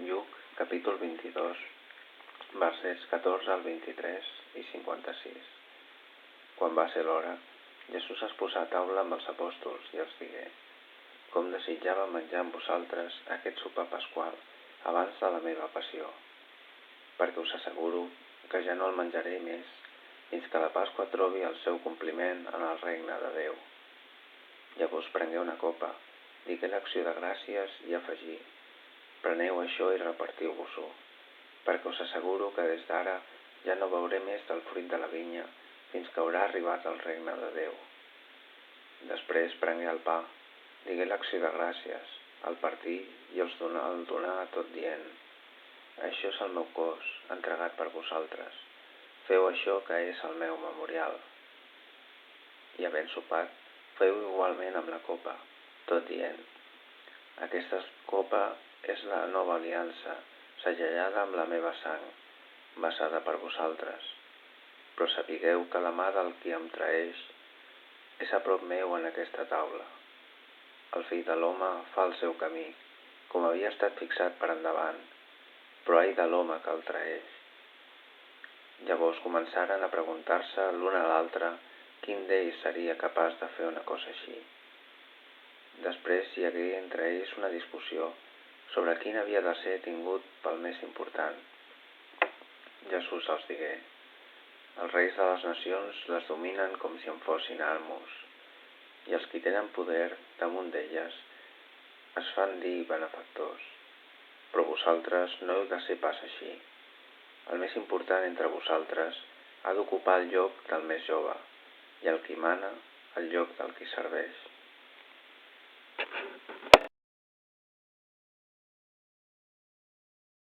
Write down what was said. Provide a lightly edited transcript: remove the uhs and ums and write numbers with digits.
Lluc, capítol 22, versets 14 al 23 i 56. Quan va ser l'hora, Jesús es posà a taula amb els apòstols i els digué: com desitjava menjar amb vosaltres aquest sopar pasqual abans de la meva passió, perquè us asseguro que ja no el menjaré més fins que la Pasqua trobi el seu compliment en el regne de Déu. Llavors prengué una copa, digué l'acció de gràcies i afegí: preneu això i repartiu-vos-ho, perquè us asseguro que des d'ara ja no beuré més del fruit de la vinya fins que haurà arribat el regne de Déu. Després prengué el pa, digué l'acció de gràcies, el partí i el donà tot dient: això és el meu cos, entregat per vosaltres. Feu això que és el meu memorial. I havent sopat, feu igualment amb la copa, tot dient: aquesta copa és la nova aliança, segellada amb la meva sang, vessada per vosaltres. Però sapigueu que la mà del qui em traeix és a prop meu en aquesta taula. El Fill de l'home fa el seu camí, com havia estat fixat per endavant, però ai de l'home que el traeix. Llavors començaren a preguntar-se l'un a l'altre quin d'ells seria capaç de fer una cosa així. Després hi hagué entre ells una discussió sobre quin havia de ser tingut pel més important. Jesús els digué: els reis de les nacions les dominen com si en fossin amos, i els qui tenen poder damunt d'elles es fan dir benefactors. Però vosaltres no heu de ser pas així. El més important entre vosaltres ha d'ocupar el lloc del més jove, i el qui mana el lloc del qui serveix.